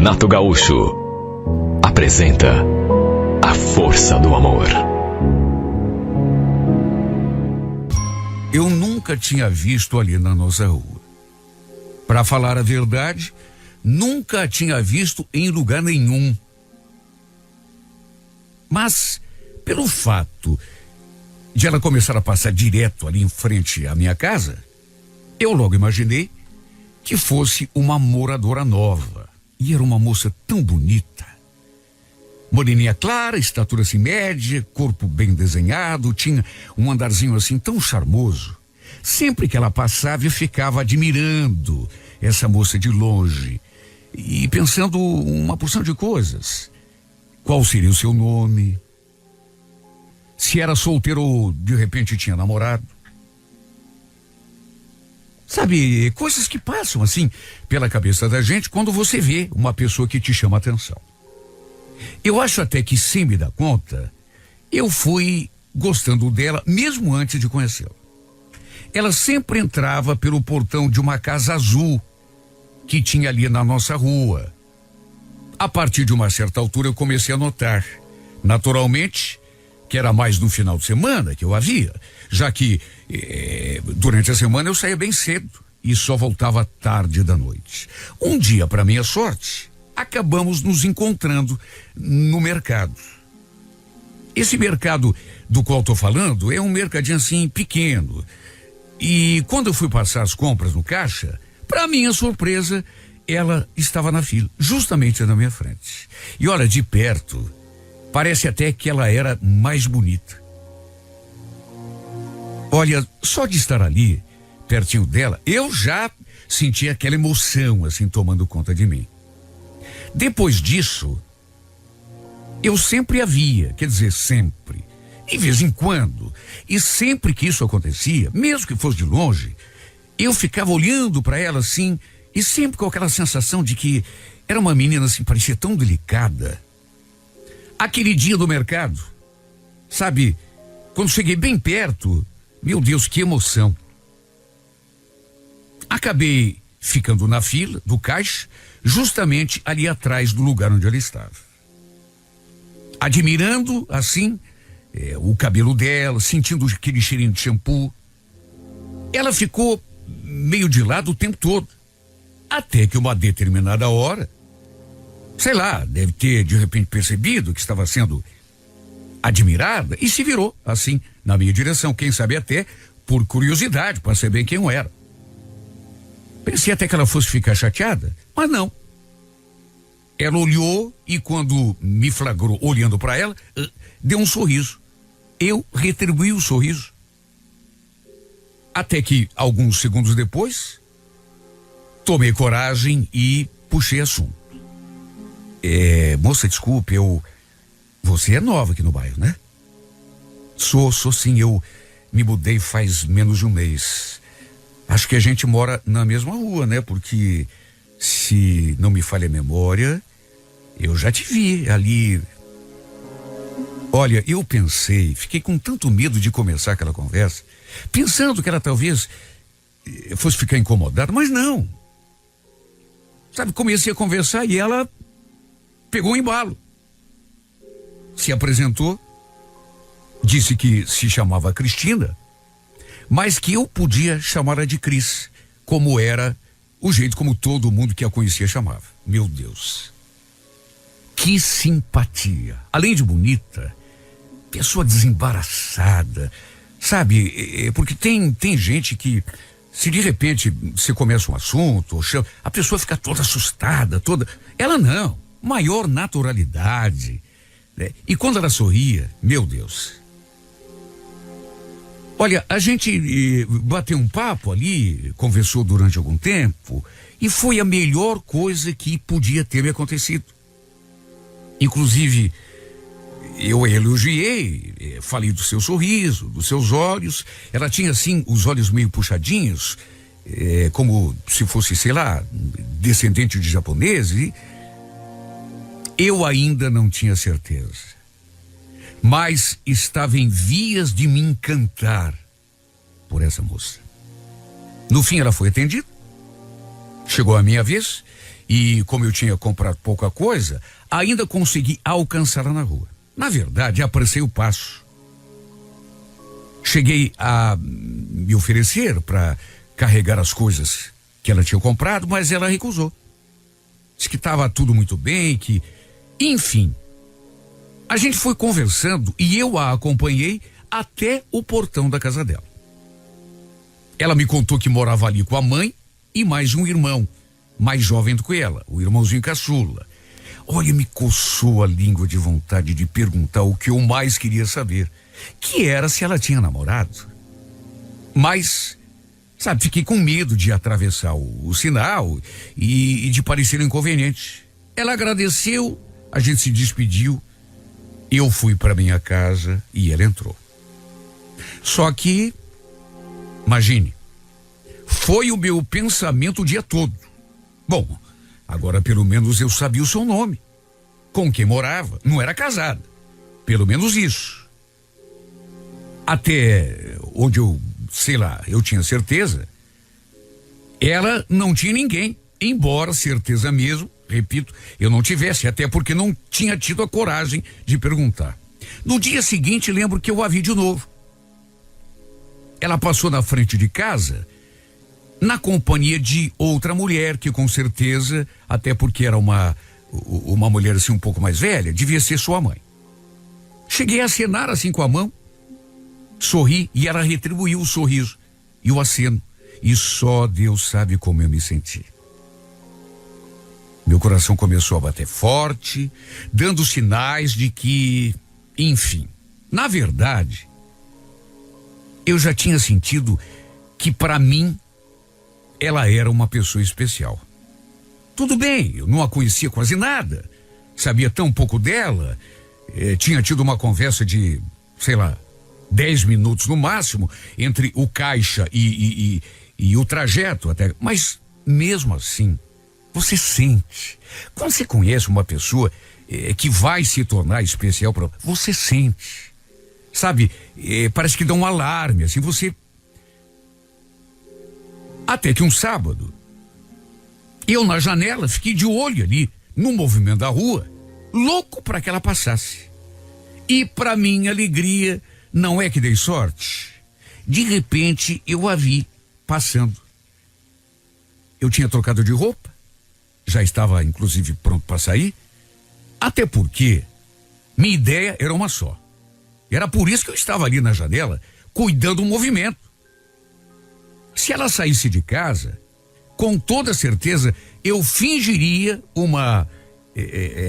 Renato Gaúcho apresenta A Força do Amor. Eu nunca tinha visto ali na nossa rua. Para falar a verdade, nunca a tinha visto em lugar nenhum. Mas, pelo fato de ela começar a passar direto ali em frente à minha casa, eu logo imaginei que fosse uma moradora nova. E era uma moça tão bonita. Moreninha clara, estatura assim média, corpo bem desenhado, tinha um andarzinho assim tão charmoso. Sempre que ela passava, eu ficava admirando essa moça de longe e pensando uma porção de coisas. Qual seria o seu nome? Se era solteiro ou de repente tinha namorado? Sabe, coisas que passam assim pela cabeça da gente quando você vê uma pessoa que te chama a atenção. Eu acho até que, sem me dar conta, eu fui gostando dela mesmo antes de conhecê-la. Ela sempre entrava pelo portão de uma casa azul que tinha ali na nossa rua. A partir de uma certa altura eu comecei a notar, naturalmente, que era mais no final de semana que eu a via, já que durante a semana eu saía bem cedo e só voltava tarde da noite. Um dia, para minha sorte, acabamos nos encontrando no mercado. Esse mercado do qual estou falando é um mercadinho assim pequeno. E quando eu fui passar as compras no caixa, para minha surpresa, ela estava na fila, justamente na minha frente. E olha, de perto, parece até que ela era mais bonita. Olha, só de estar ali, pertinho dela, eu já senti aquela emoção assim tomando conta de mim. Depois disso, eu sempre a via, quer dizer, sempre, de vez em quando. E sempre que isso acontecia, mesmo que fosse de longe, eu ficava olhando para ela assim, e sempre com aquela sensação de que era uma menina assim, parecia tão delicada. Aquele dia do mercado, sabe, quando cheguei bem perto, meu Deus, que emoção. Acabei ficando na fila do caixa, justamente ali atrás do lugar onde ela estava. Admirando, assim, o cabelo dela, sentindo aquele cheirinho de shampoo. Ela ficou meio de lado o tempo todo. Até que uma determinada hora, sei lá, deve ter de repente percebido que estava sendo admirada e se virou, assim, na minha direção. Quem sabe até por curiosidade, para saber bem quem eu era. Pensei até que ela fosse ficar chateada, mas não. Ela olhou e quando me flagrou olhando para ela, deu um sorriso. Eu retribuí o sorriso. Até que, alguns segundos depois, tomei coragem e puxei assunto. Moça, desculpe, você é nova aqui no bairro, né? Sou sim, eu me mudei faz menos de um mês. Acho que a gente mora na mesma rua, né? Porque, se não me falha a memória, eu já te vi ali. Olha, eu pensei, fiquei com tanto medo de começar aquela conversa, pensando que ela talvez fosse ficar incomodada, mas não. Sabe, comecei a conversar e ela pegou um embalo. Se apresentou, disse que se chamava Cristina, mas que eu podia chamá-la de Cris, como era o jeito como todo mundo que a conhecia chamava. Meu Deus, que simpatia! Além de bonita, pessoa desembaraçada, sabe? Porque tem gente que, se de repente você começa um assunto, a pessoa fica toda assustada, toda... Ela não, maior naturalidade. E quando ela sorria, meu Deus. Olha, a gente bateu um papo ali, conversou durante algum tempo, e foi a melhor coisa que podia ter me acontecido. Inclusive, eu a elogiei, falei do seu sorriso, dos seus olhos. Ela tinha, assim, os olhos meio puxadinhos, como se fosse, sei lá, descendente de japonês. E eu ainda não tinha certeza, mas estava em vias de me encantar por essa moça. No fim, ela foi atendida, chegou a minha vez e como eu tinha comprado pouca coisa, ainda consegui alcançá-la na rua. Na verdade, apressei o passo. Cheguei a me oferecer para carregar as coisas que ela tinha comprado, mas ela recusou. Disse que estava tudo muito bem, que... Enfim, a gente foi conversando e eu a acompanhei até o portão da casa dela. Ela me contou que morava ali com a mãe e mais um irmão, mais jovem do que ela, o irmãozinho caçula. Olha, me coçou a língua de vontade de perguntar o que eu mais queria saber, que era se ela tinha namorado. Mas, sabe, fiquei com medo de atravessar o sinal e de parecer inconveniente. Ela agradeceu, a gente se despediu, eu fui para minha casa e ela entrou. Só que, imagine, foi o meu pensamento o dia todo. Bom, agora pelo menos eu sabia o seu nome, com quem morava, não era casada, pelo menos isso. Até onde eu tinha certeza, ela não tinha ninguém, embora certeza mesmo, repito, eu não tivesse, até porque não tinha tido a coragem de perguntar. No dia seguinte, lembro que eu a vi de novo. Ela passou na frente de casa, na companhia de outra mulher, que com certeza, até porque era uma mulher assim um pouco mais velha, devia ser sua mãe. Cheguei a acenar assim com a mão, sorri e ela retribuiu o sorriso e o aceno. E só Deus sabe como eu me senti. Meu coração começou a bater forte, dando sinais de que, enfim, na verdade, eu já tinha sentido que para mim ela era uma pessoa especial. Tudo bem, eu não a conhecia quase nada, sabia tão pouco dela, tinha tido uma conversa de, 10 minutos no máximo, entre o caixa e o trajeto até, mas mesmo assim, você sente, quando você conhece uma pessoa que vai se tornar especial para você sente, sabe, parece que dá um alarme, assim, você... Até que um sábado, eu na janela fiquei de olho ali, no movimento da rua, louco para que ela passasse. E para minha alegria, não é que dei sorte. De repente, eu a vi passando. Eu tinha trocado de roupa, já estava inclusive pronto para sair, até porque minha ideia era uma só. Era por isso que eu estava ali na janela, cuidando do movimento. Se ela saísse de casa, com toda certeza, eu fingiria uma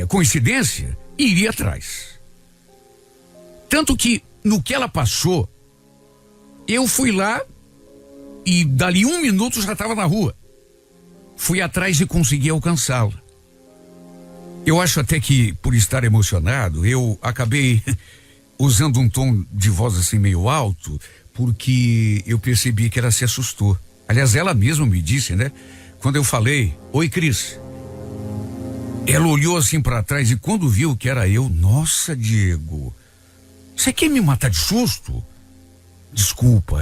coincidência e iria atrás. Tanto que, no que ela passou, eu fui lá e dali 1 minuto já estava na rua. Fui atrás e consegui alcançá-la. Eu acho até que, por estar emocionado, eu acabei usando um tom de voz assim meio alto, porque eu percebi que ela se assustou. Aliás, ela mesma me disse, né? Quando eu falei, oi, Cris. Ela olhou assim para trás e quando viu que era eu, nossa, Diego, você quer me matar de susto? Desculpa,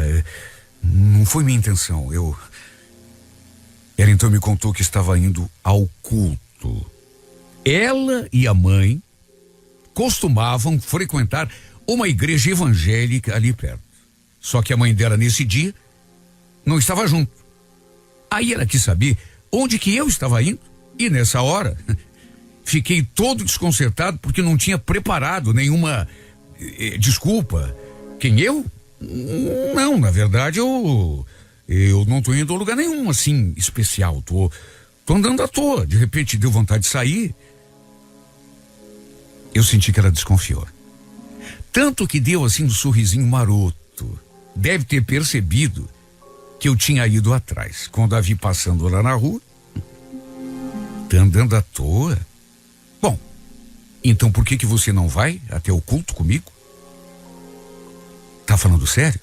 não foi minha intenção. Ela então me contou que estava indo ao culto. Ela e a mãe costumavam frequentar uma igreja evangélica ali perto. Só que a mãe dela nesse dia não estava junto. Aí ela quis saber onde que eu estava indo e nessa hora fiquei todo desconcertado porque não tinha preparado nenhuma desculpa. Quem eu? Não, na verdade eu não estou indo a lugar nenhum assim especial. Tô andando à toa. De repente deu vontade de sair. Eu senti que ela desconfiou. Tanto que deu assim um sorrisinho maroto. Deve ter percebido que eu tinha ido atrás. Quando a vi passando lá na rua, tá andando à toa? Bom, então por que você não vai até o culto comigo? Tá falando sério?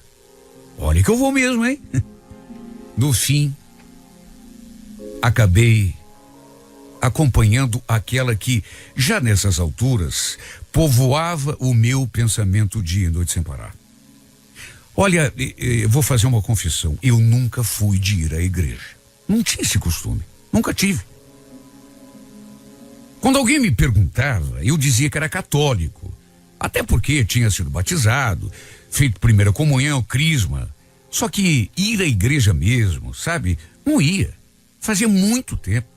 Olha que eu vou mesmo, hein? No fim, acabei acompanhando aquela que, já nessas alturas, povoava o meu pensamento dia e noite sem parar. Olha, eu vou fazer uma confissão. Eu nunca fui de ir à igreja. Não tinha esse costume. Nunca tive. Quando alguém me perguntava, eu dizia que era católico. Até porque tinha sido batizado, feito primeira comunhão, crisma. Só que ir à igreja mesmo, sabe? Não ia. Fazia muito tempo.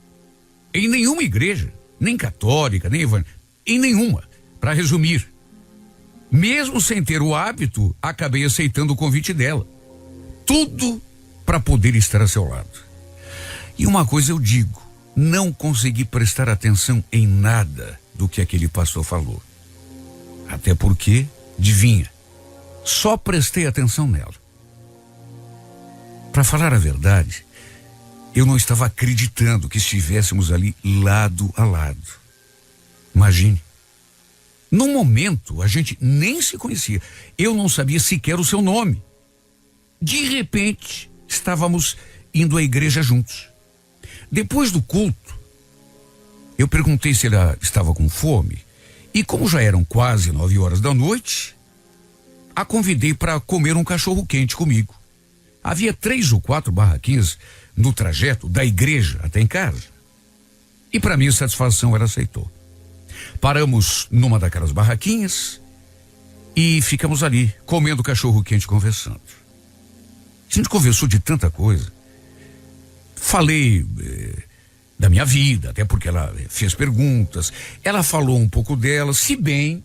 Em nenhuma igreja, nem católica, nem evangélica, em nenhuma. Para resumir, mesmo sem ter o hábito, acabei aceitando o convite dela. Tudo para poder estar a seu lado. E uma coisa eu digo, não consegui prestar atenção em nada do que aquele pastor falou. Até porque, adivinha, só prestei atenção nela. Para falar a verdade, eu não estava acreditando que estivéssemos ali lado a lado. Imagine. Num momento, a gente nem se conhecia. Eu não sabia sequer o seu nome. De repente, estávamos indo à igreja juntos. Depois do culto, eu perguntei se ela estava com fome. E como já eram quase 9 horas da noite, a convidei para comer um cachorro quente comigo. Havia 3 ou 4 barraquinhas no trajeto da igreja até em casa. E para minha satisfação ela aceitou. Paramos numa daquelas barraquinhas e ficamos ali, comendo cachorro quente, conversando. A gente conversou de tanta coisa. Falei da minha vida, até porque ela fez perguntas. Ela falou um pouco dela, se bem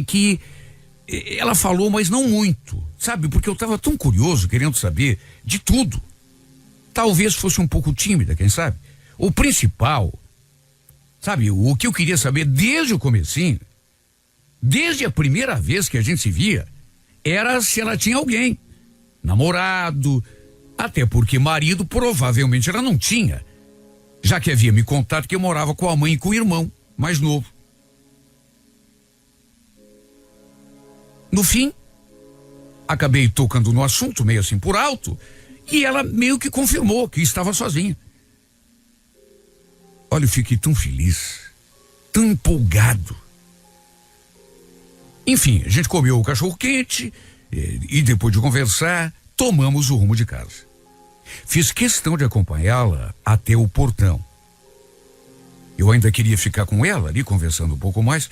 que ela falou, mas não muito, sabe? Porque eu estava tão curioso, querendo saber de tudo. Talvez fosse um pouco tímida, quem sabe? O principal, sabe? O que eu queria saber desde o comecinho, desde a primeira vez que a gente se via, era se ela tinha alguém, namorado, até porque marido provavelmente ela não tinha, já que havia me contado que eu morava com a mãe e com o irmão mais novo. No fim, acabei tocando no assunto meio assim por alto e ela meio que confirmou que estava sozinha. Olha, eu fiquei tão feliz, tão empolgado. Enfim, a gente comeu o cachorro quente e depois de conversar, tomamos o rumo de casa. Fiz questão de acompanhá-la até o portão. Eu ainda queria ficar com ela ali conversando um pouco mais,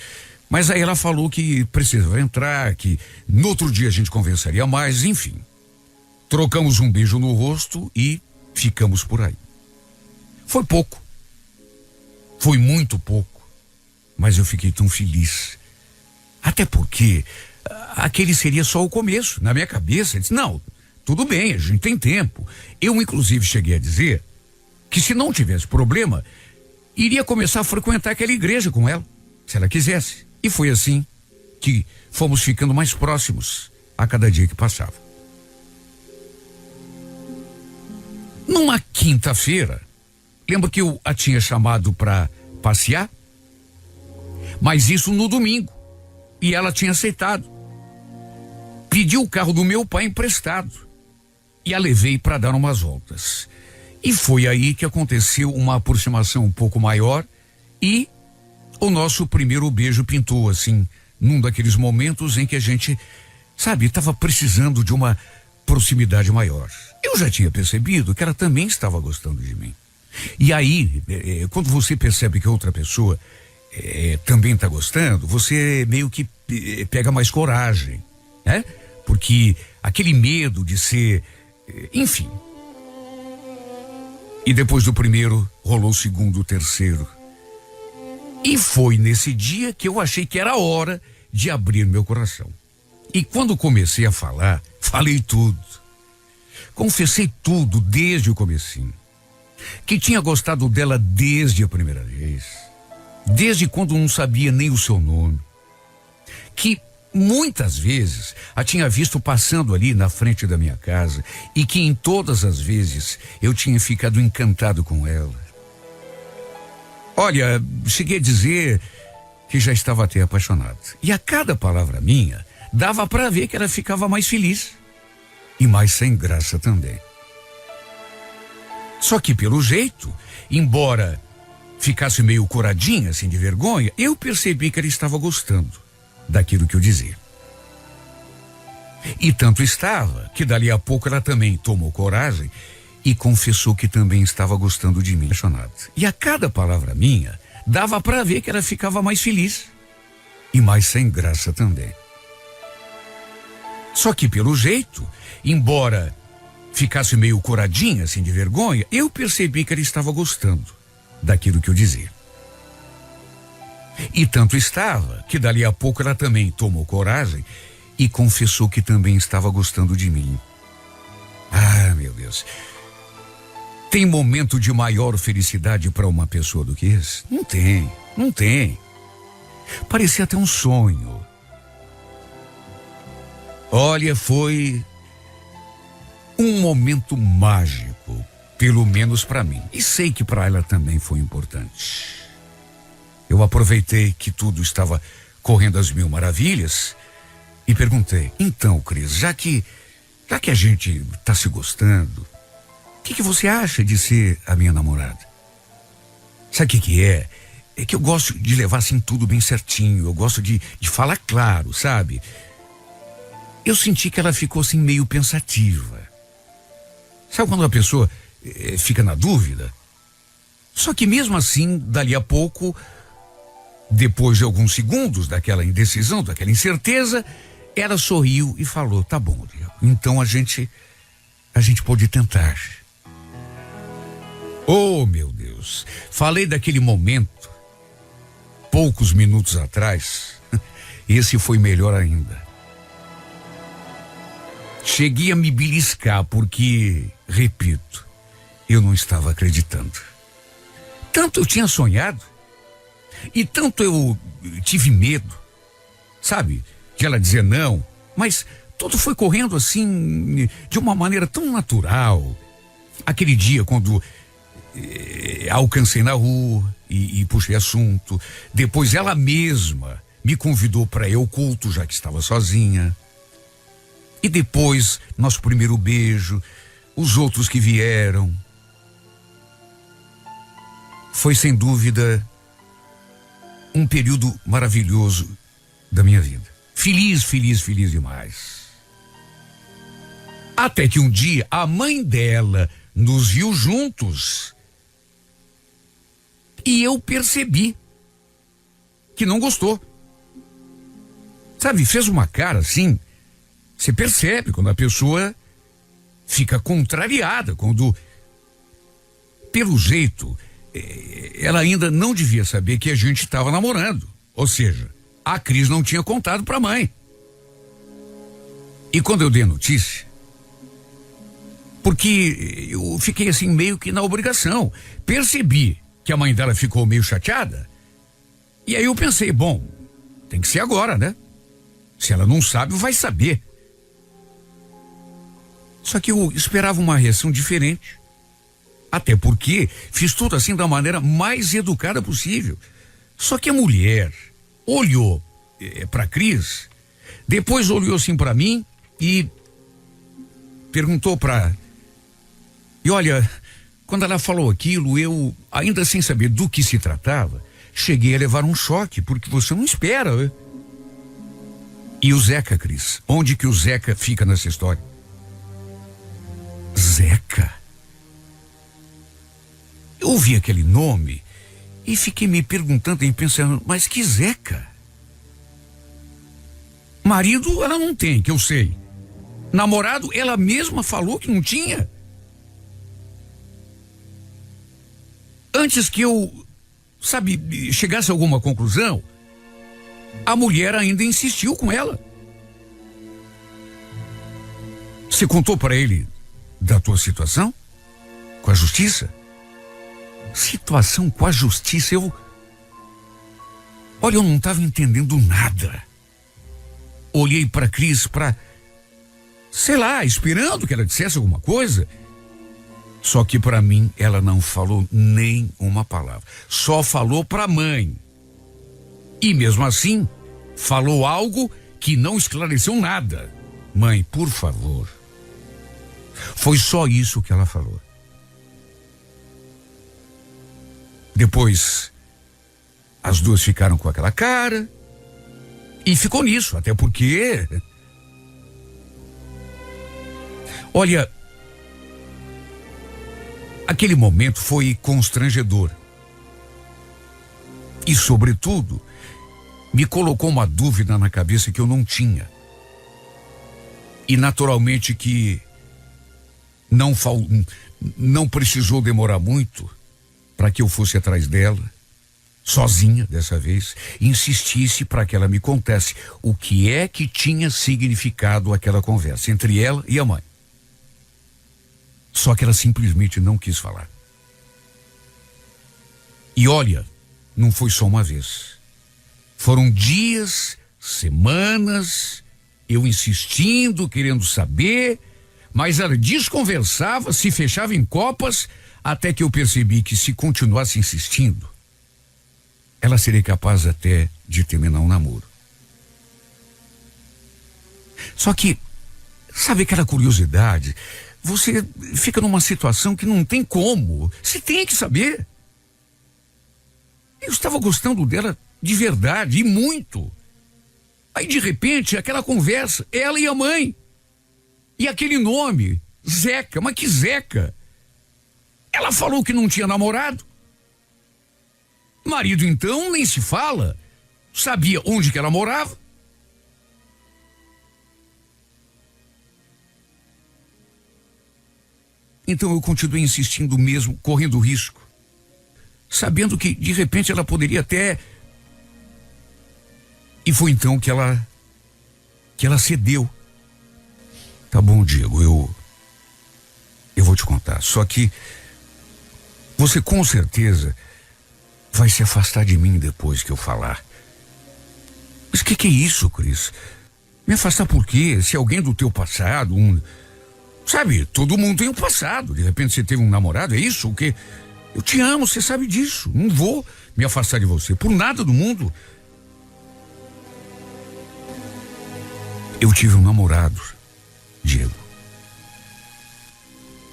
mas aí ela falou que precisava entrar, que no outro dia a gente conversaria mais, enfim. Trocamos um beijo no rosto e ficamos por aí. Foi pouco. Foi muito pouco. Mas eu fiquei tão feliz. Até porque aquele seria só o começo. Na minha cabeça, eu disse, não, tudo bem, a gente tem tempo. Eu, inclusive, cheguei a dizer que se não tivesse problema, iria começar a frequentar aquela igreja com ela, se ela quisesse. E foi assim que fomos ficando mais próximos a cada dia que passava. Numa quinta-feira, lembro que eu a tinha chamado para passear, mas isso no domingo, e ela tinha aceitado. Pedi o carro do meu pai emprestado e a levei para dar umas voltas. E foi aí que aconteceu uma aproximação um pouco maior e o nosso primeiro beijo pintou assim, num daqueles momentos em que a gente, sabe, estava precisando de uma proximidade maior. Eu já tinha percebido que ela também estava gostando de mim. E aí, quando você percebe que outra pessoa também está gostando, você meio que pega mais coragem, né? Porque aquele medo de ser, enfim. E depois do primeiro, rolou o segundo, o terceiro. E foi nesse dia que eu achei que era a hora de abrir meu coração. E quando comecei a falar, falei tudo. Confessei tudo desde o comecinho. Que tinha gostado dela desde a primeira vez. Desde quando não sabia nem o seu nome. Que muitas vezes a tinha visto passando ali na frente da minha casa e que em todas as vezes eu tinha ficado encantado com ela. Olha, cheguei a dizer que já estava até apaixonado. E a cada palavra minha, dava para ver que ela ficava mais feliz. E mais sem graça também. Só que pelo jeito, embora ficasse meio coradinha, assim de vergonha, eu percebi que ela estava gostando daquilo que eu dizia. E tanto estava que dali a pouco ela também tomou coragem e confessou que também estava gostando de mim, apaixonado. E a cada palavra minha, dava para ver que ela ficava mais feliz e mais sem graça também. Só que pelo jeito, embora ficasse meio coradinha, assim, de vergonha, eu percebi que ela estava gostando daquilo que eu dizia. E tanto estava que dali a pouco ela também tomou coragem e confessou que também estava gostando de mim. Ah, meu Deus. Tem momento de maior felicidade para uma pessoa do que esse? Não tem, não tem. Parecia até um sonho. Olha, foi um momento mágico, pelo menos para mim. E sei que para ela também foi importante. Eu aproveitei que tudo estava correndo às mil maravilhas e perguntei: então, Cris, já que a gente está se gostando, o que você acha de ser a minha namorada? Sabe o que é? É que eu gosto de levar assim tudo bem certinho, eu gosto de falar claro, sabe? Eu senti que ela ficou assim meio pensativa. Sabe quando a pessoa fica na dúvida? Só que mesmo assim, dali a pouco, depois de alguns segundos daquela indecisão, daquela incerteza, ela sorriu e falou: tá bom, então a gente pode tentar. Oh, meu Deus, falei daquele momento poucos minutos atrás. Esse foi melhor ainda. Cheguei a me beliscar porque, repito, eu não estava acreditando. Tanto eu tinha sonhado e tanto eu tive medo, sabe, de ela dizer não, mas tudo foi correndo assim, de uma maneira tão natural. Aquele dia quando alcancei na rua e puxei assunto, depois ela mesma me convidou para ir ao culto, já que estava sozinha. E depois, nosso primeiro beijo, os outros que vieram. Foi sem dúvida um período maravilhoso da minha vida. Feliz, feliz, feliz demais. Até que um dia a mãe dela nos viu juntos e eu percebi que não gostou. Sabe, fez uma cara assim. Você percebe quando a pessoa fica contrariada, quando, pelo jeito, ela ainda não devia saber que a gente estava namorando. Ou seja, a Cris não tinha contado para a mãe. E quando eu dei a notícia, porque eu fiquei assim meio que na obrigação, percebi que a mãe dela ficou meio chateada, e aí eu pensei, bom, tem que ser agora, né? Se ela não sabe, vai saber. Só que eu esperava uma reação diferente. Até porque fiz tudo assim da maneira mais educada possível. Só que a mulher olhou para Cris, depois olhou assim para mim e perguntou E olha, quando ela falou aquilo, eu, ainda sem saber do que se tratava, cheguei a levar um choque, porque você não espera, né? E o Zeca, Cris? Onde que o Zeca fica nessa história? Zeca? Eu ouvi aquele nome e fiquei me perguntando e pensando, mas que Zeca? Marido ela não tem, que eu sei. Namorado ela mesma falou que não tinha. Antes que eu, sabe, chegasse a alguma conclusão, a mulher ainda insistiu com ela. Você contou para ele da tua situação? Com a justiça? Situação com a justiça, Olha, eu não estava entendendo nada. Olhei para Cris, sei lá, esperando que ela dissesse alguma coisa. Só que para mim, ela não falou nem uma palavra. Só falou para a mãe. E mesmo assim, falou algo que não esclareceu nada. Mãe, por favor. Foi só isso que ela falou. Depois, as duas ficaram com aquela cara e ficou nisso, até porque... Olha, aquele momento foi constrangedor. E, sobretudo, me colocou uma dúvida na cabeça que eu não tinha. E, naturalmente, que não precisou demorar muito para que eu fosse atrás dela, sozinha dessa vez, e insistisse para que ela me contasse o que é que tinha significado aquela conversa entre ela e a mãe. Só que ela simplesmente não quis falar. E olha, não foi só uma vez. Foram dias, semanas, eu insistindo, querendo saber, mas ela desconversava, se fechava em copas, até que eu percebi que se continuasse insistindo, ela seria capaz até de terminar um namoro. Só que, sabe aquela curiosidade? Você fica numa situação que não tem como. Você tem que saber. Eu estava gostando dela de verdade, e muito. Aí, de repente, aquela conversa, ela e a mãe. E aquele nome, Zeca, mas que Zeca? Ela falou que não tinha namorado. Marido, então, nem se fala. Sabia onde que ela morava. Então eu continuei insistindo mesmo, correndo risco. Sabendo que, de repente, ela poderia até... E foi então que ela cedeu. Tá bom, Diego, eu vou te contar. Só que você com certeza vai se afastar de mim depois que eu falar. Mas que é isso, Cris? Me afastar por quê? Se alguém do teu passado, sabe, todo mundo tem um passado. De repente você teve um namorado, é isso? O quê? Eu te amo, você sabe disso. Não vou me afastar de você por nada do mundo. Eu tive um namorado, Diego.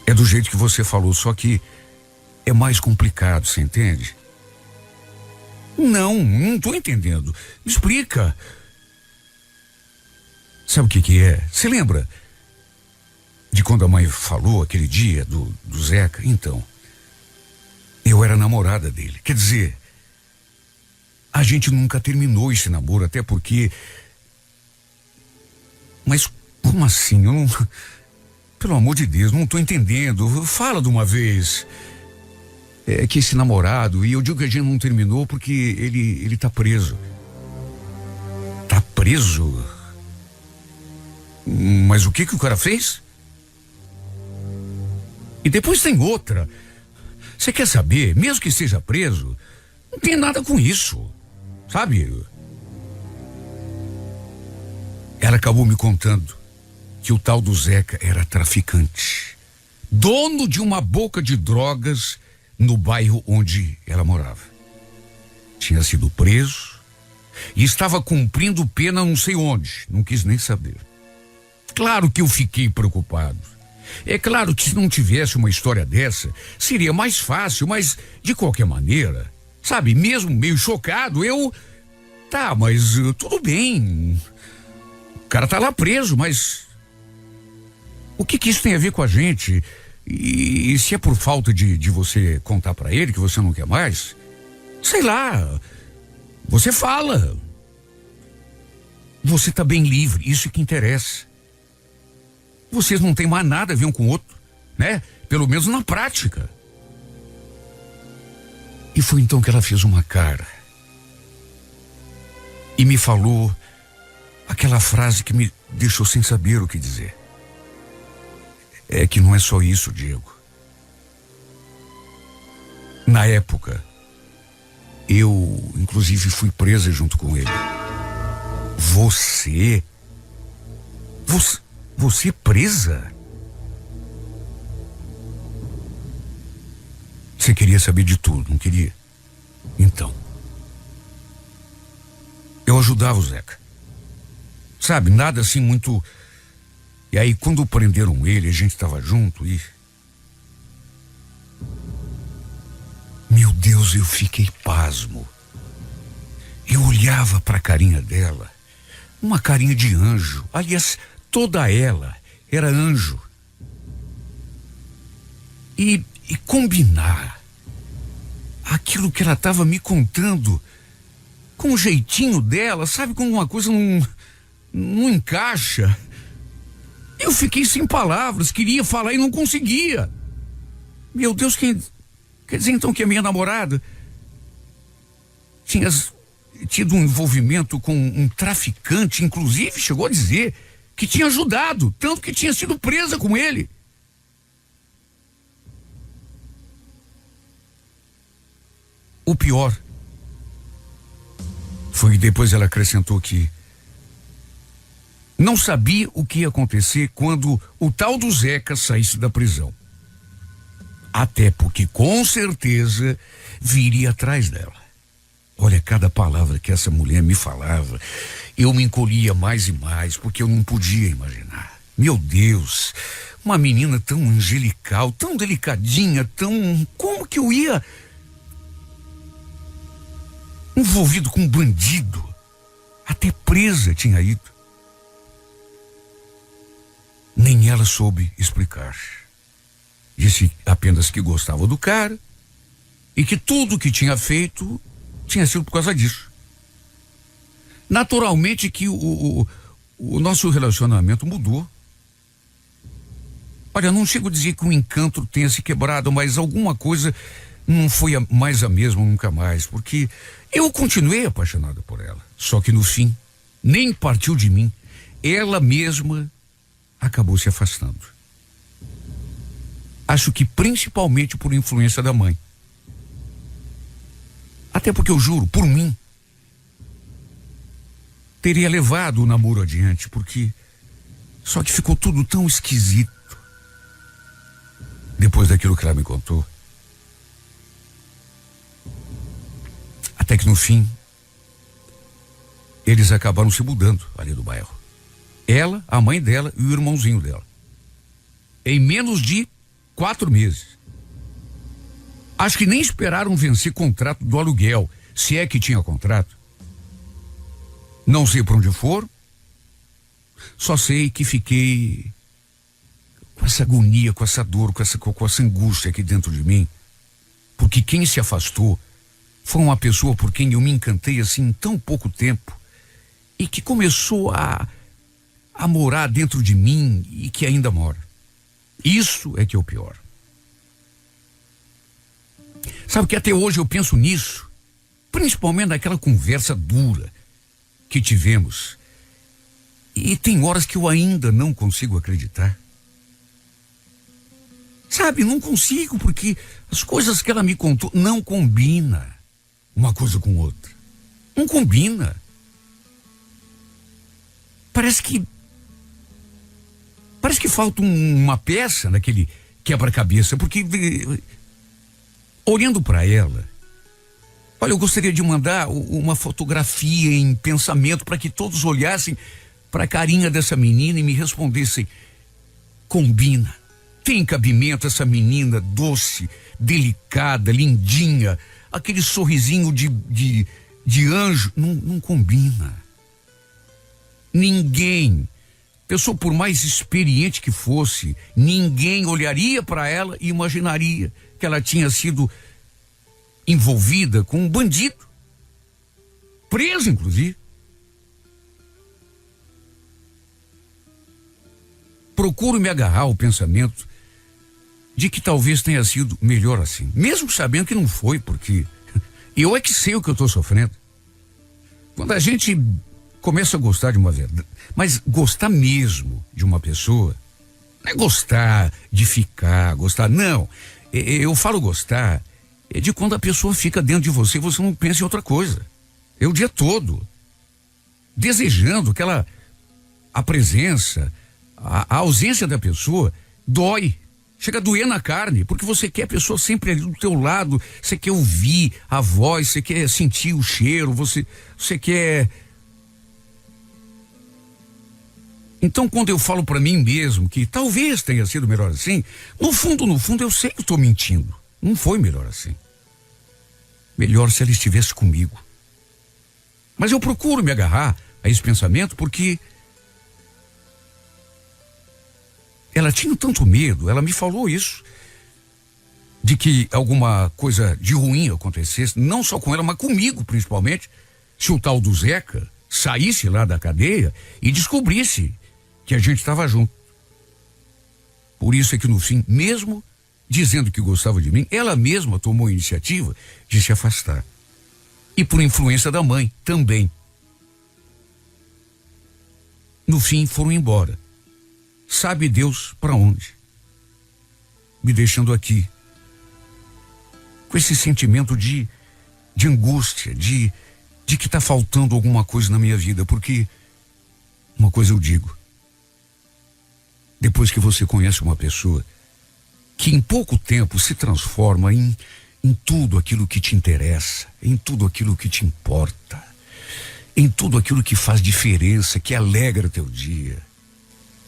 É do jeito que você falou, só que é mais complicado, você entende? Não tô entendendo. Me explica. Sabe o que é? Você lembra de quando a mãe falou aquele dia do Zeca? Então, eu era namorada dele. Quer dizer, a gente nunca terminou esse namoro, até porque... Mas como assim? Eu não... Pelo amor de Deus, não tô entendendo. Fala de uma vez. É que esse namorado, e eu digo que a gente não terminou porque ele tá preso. Tá preso? Mas o que o cara fez? E depois tem outra. Você quer saber? Mesmo que esteja preso, não tem nada com isso. Sabe? Ela acabou me contando que o tal do Zeca era traficante. Dono de uma boca de drogas no bairro onde ela morava. Tinha sido preso e estava cumprindo pena não sei onde. Não quis nem saber. Claro que eu fiquei preocupado. É claro que se não tivesse uma história dessa, seria mais fácil, mas de qualquer maneira, sabe, mesmo meio chocado, Tá, mas tudo bem. O cara tá lá preso, mas... O que isso tem a ver com a gente? E se é por falta de você contar pra ele que você não quer mais? Sei lá. Você fala. Você tá bem livre, isso que interessa. Vocês não têm mais nada a ver um com o outro, né? Pelo menos na prática. E foi então que ela fez uma cara. E me falou aquela frase que me deixou sem saber o que dizer. É que não é só isso, Diego. Na época, eu, inclusive, fui presa junto com ele. Você presa? Você queria saber de tudo, não queria? Então, eu ajudava o Zeca. Sabe, nada assim muito... E aí, quando prenderam ele, a gente estava junto e... Meu Deus, eu fiquei pasmo. Eu olhava para a carinha dela, uma carinha de anjo. Aliás, toda ela era anjo. E combinar aquilo que ela estava me contando com o jeitinho dela, sabe, como uma coisa não encaixa. Eu fiquei sem palavras, queria falar e não conseguia. Meu Deus, quer dizer então que a minha namorada tinha tido um envolvimento com um traficante, inclusive chegou a dizer que tinha ajudado, tanto que tinha sido presa com ele. O pior foi que depois ela acrescentou que não sabia o que ia acontecer quando o tal do Zeca saísse da prisão. Até porque com certeza viria atrás dela. Olha, cada palavra que essa mulher me falava, eu me encolhia mais e mais, porque eu não podia imaginar. Meu Deus, uma menina tão angelical, tão delicadinha, como que eu ia envolvido com um bandido? Até presa tinha ido. Nem ela soube explicar. Disse apenas que gostava do cara e que tudo que tinha feito tinha sido por causa disso. Naturalmente que o nosso relacionamento mudou. Olha, não chego a dizer que o encanto tenha se quebrado, mas alguma coisa não foi mais a mesma nunca mais, porque eu continuei apaixonado por ela. Só que no fim, nem partiu de mim. Ela mesma acabou se afastando. Acho que principalmente por influência da mãe. Até porque eu juro, por mim, teria levado o namoro adiante, porque só que ficou tudo tão esquisito depois daquilo que ela me contou. Até que no fim, eles acabaram se mudando ali do bairro. Ela, a mãe dela e o irmãozinho dela. Em menos de 4 meses. Acho que nem esperaram vencer contrato do aluguel, se é que tinha contrato. Não sei por onde foram. Só sei que fiquei com essa agonia, com essa dor, com essa angústia aqui dentro de mim. Porque quem se afastou foi uma pessoa por quem eu me encantei assim em tão pouco tempo e que começou a morar dentro de mim e que ainda mora. Isso é que é o pior. Sabe que até hoje eu penso nisso, principalmente naquela conversa dura que tivemos. E tem horas que eu ainda não consigo acreditar. Sabe, não consigo, porque as coisas que ela me contou não combinam uma coisa com outra. Não combina. Parece que falta uma peça naquele quebra-cabeça, porque olhando para ela, olha, eu gostaria de mandar uma fotografia em pensamento para que todos olhassem para a carinha dessa menina e me respondessem: combina, tem cabimento essa menina doce, delicada, lindinha, aquele sorrisinho de anjo, não combina. Ninguém, pessoa por mais experiente que fosse, ninguém olharia para ela e imaginaria que ela tinha sido envolvida com um bandido, preso inclusive. Procuro me agarrar ao pensamento de que talvez tenha sido melhor assim, mesmo sabendo que não foi, porque eu é que sei o que eu estou sofrendo. Quando a gente começa a gostar de uma verdade, mas gostar mesmo de uma pessoa, não é gostar de ficar, gostar, não. Eu falo gostar, é de quando a pessoa fica dentro de você e você não pensa em outra coisa. É o dia todo, desejando a presença, a ausência da pessoa dói. Chega a doer na carne, porque você quer a pessoa sempre ali do teu lado, você quer ouvir a voz, você quer sentir o cheiro, você quer... Então, quando eu falo para mim mesmo que talvez tenha sido melhor assim, no fundo eu sei que estou mentindo. Não foi melhor assim. Melhor se ela estivesse comigo. Mas eu procuro me agarrar a esse pensamento porque ela tinha tanto medo, ela me falou isso, de que alguma coisa de ruim acontecesse, não só com ela, mas comigo principalmente, se o tal do Zeca saísse lá da cadeia e descobrisse que a gente estava junto. Por isso é que no fim, mesmo dizendo que gostava de mim, ela mesma tomou a iniciativa de se afastar. E por influência da mãe também. No fim foram embora. Sabe Deus para onde? Me deixando aqui com esse sentimento de angústia, de que está faltando alguma coisa na minha vida, porque uma coisa eu digo: depois que você conhece uma pessoa que em pouco tempo se transforma em tudo aquilo que te interessa, em tudo aquilo que te importa, em tudo aquilo que faz diferença, que alegra teu dia,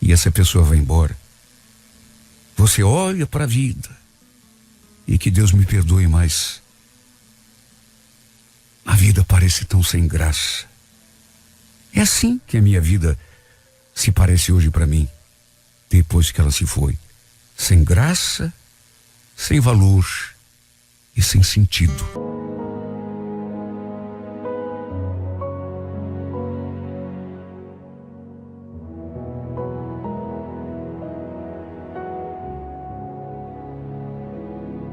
e essa pessoa vai embora, você olha para a vida, e que Deus me perdoe, mas a vida parece tão sem graça. É assim que a minha vida se parece hoje para mim, depois que ela se foi. Sem graça, sem valor e sem sentido.